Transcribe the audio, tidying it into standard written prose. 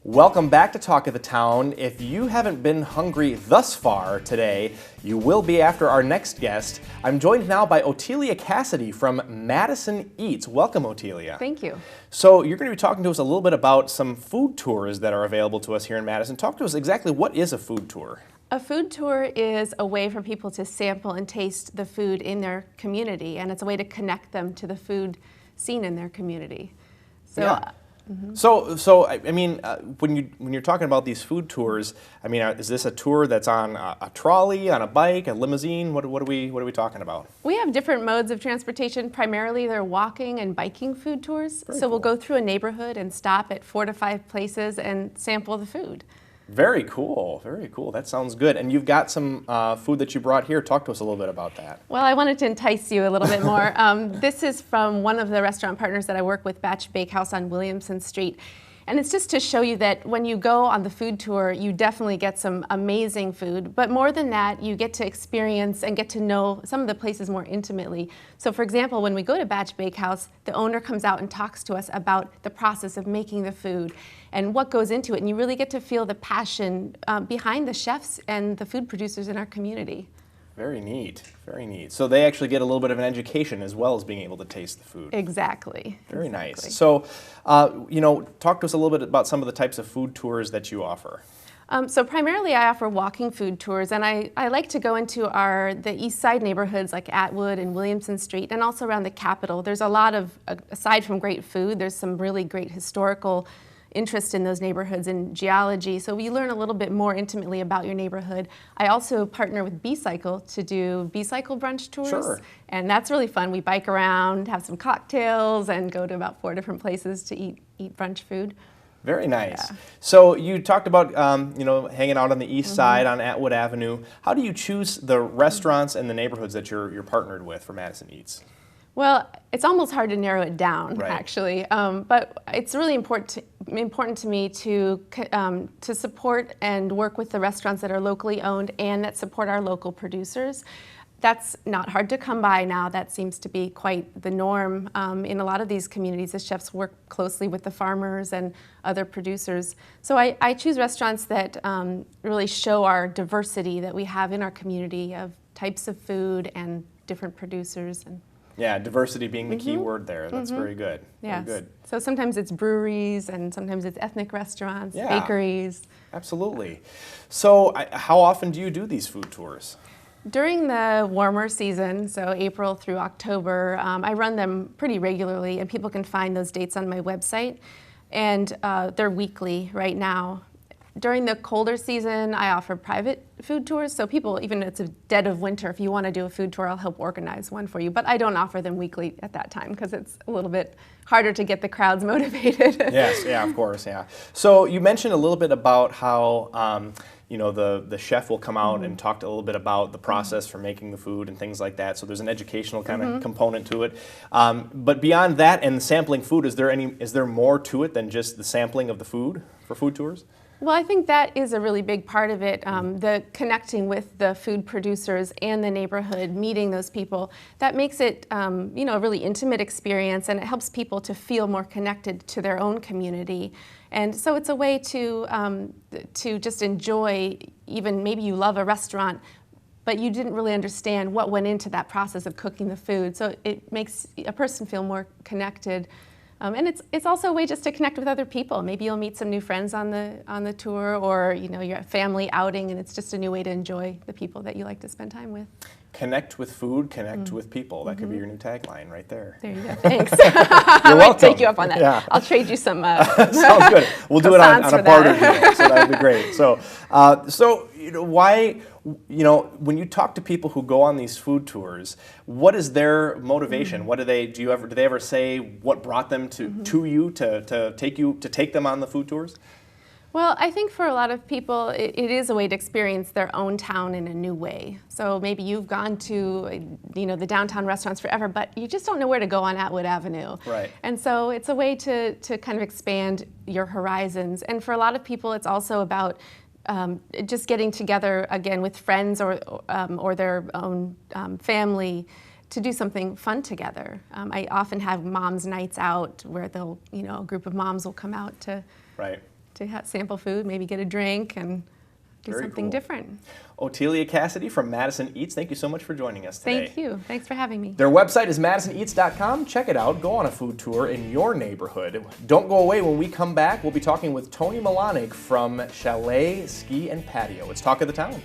Welcome back to Talk of the Town. If you haven't been hungry thus far today, you will be after our next guest. I'm joined now by Otelia Cassidy from Madison Eats. Welcome, Otelia. Thank you. So you're going to be talking to us a little bit about some food tours that are available to us here in Madison. Talk to us exactly, what is a food tour? A food tour is a way for people to sample and taste the food in their community, and it's a way to connect them to the food scene in their community. So. Yeah. So I mean, when you're talking about these food tours, I mean, is this a tour that's on a trolley, on a bike, a limousine? What are we talking about? We have different modes of transportation. Primarily, they're walking and biking food tours. Very so cool. We'll go through a neighborhood and stop at 4 to 5 places and sample the food. Very cool, very cool. That sounds good. And you've got some food that you brought here. Talk to us a little bit about that. Well, I wanted to entice you a little bit more. This is from one of the restaurant partners that I work with, Batch Bakehouse on Williamson Street. And it's just to show you that when you go on the food tour, you definitely get some amazing food. But more than that, you get to experience and get to know some of the places more intimately. So for example, when we go to Batch Bakehouse, the owner comes out and talks to us about the process of making the food and what goes into it. And you really get to feel the passion behind the chefs and the food producers in our community. Very neat, very neat. So they actually get a little bit of an education as well as being able to taste the food. Exactly. Very exactly. nice. So, talk to us a little bit about some of the types of food tours that you offer. So primarily I offer walking food tours, and I like to go into the east side neighborhoods like Atwood and Williamson Street, and also around the Capitol. There's a lot of, aside from great food, there's some really great historical interest in those neighborhoods in geology, so we learn a little bit more intimately about your neighborhood. I also partner with B-Cycle to do B-Cycle brunch tours, Sure. And that's really fun. We bike around, have some cocktails, and go to about 4 different places to eat brunch food. Very nice. Yeah. So you talked about hanging out on the east side on Atwood Avenue. How do you choose the restaurants and the neighborhoods that you're partnered with for Madison Eats? Well, it's almost hard to narrow it down, Right. actually. But it's really important to me to support and work with the restaurants that are locally owned and that support our local producers. That's not hard to come by now. That seems to be quite the norm in a lot of these communities. The chefs work closely with the farmers and other producers. So I choose restaurants that really show our diversity that we have in our community of types of food and different producers. Yeah, diversity being the key word there. That's very good. Yes. Very good. So sometimes it's breweries and sometimes it's ethnic restaurants, Yeah. bakeries. Absolutely. So how often do you do these food tours? During the warmer season, so April through October, I run them pretty regularly, and people can find those dates on my website. And they're weekly right now. During the colder season, I offer private food tours, so people, even if it's a dead of winter, if you want to do a food tour, I'll help organize one for you. But I don't offer them weekly at that time because it's a little bit harder to get the crowds motivated. Yes, yeah, of course, yeah. So you mentioned a little bit about how the chef will come out and talk a little bit about the process for making the food and things like that. So there's an educational kind of component to it. But beyond that and the sampling food, is there more to it than just the sampling of the food for food tours? Well, I think that is a really big part of it, the connecting with the food producers and the neighborhood, meeting those people. That makes it, a really intimate experience, and it helps people to feel more connected to their own community. And so it's a way to just enjoy, even maybe you love a restaurant, but you didn't really understand what went into that process of cooking the food. So it makes a person feel more connected. And it's also a way just to connect with other people. Maybe you'll meet some new friends on the tour, or you're at a family outing, and it's just a new way to enjoy the people that you like to spend time with. Connect with food, connect with people. That could be your new tagline right there. There you go. Thanks. You're I might welcome. take you up on that. Yeah. I'll trade you some. Sounds good. We'll do it on a barter deal, so that would be great. So why? When you talk to people who go on these food tours, what is their motivation? What do they ever say what brought them to you to take them on the food tours? Well, I think for a lot of people, it is a way to experience their own town in a new way. So maybe you've gone to, the downtown restaurants forever, but you just don't know where to go on Atwood Avenue. Right. And so it's a way to kind of expand your horizons. And for a lot of people, it's also about just getting together again with friends or their own family to do something fun together. I often have moms' nights out where a group of moms will come out to sample food, maybe get a drink and do Very something cool. different. Otelia Cassidy from Madison Eats, thank you so much for joining us today. Thank you. Thanks for having me. Their website is MadisonEats.com. Check it out. Go on a food tour in your neighborhood. Don't go away. When we come back, we'll be talking with Tony Milanig from Chalet Ski and Patio. It's Talk of the Town.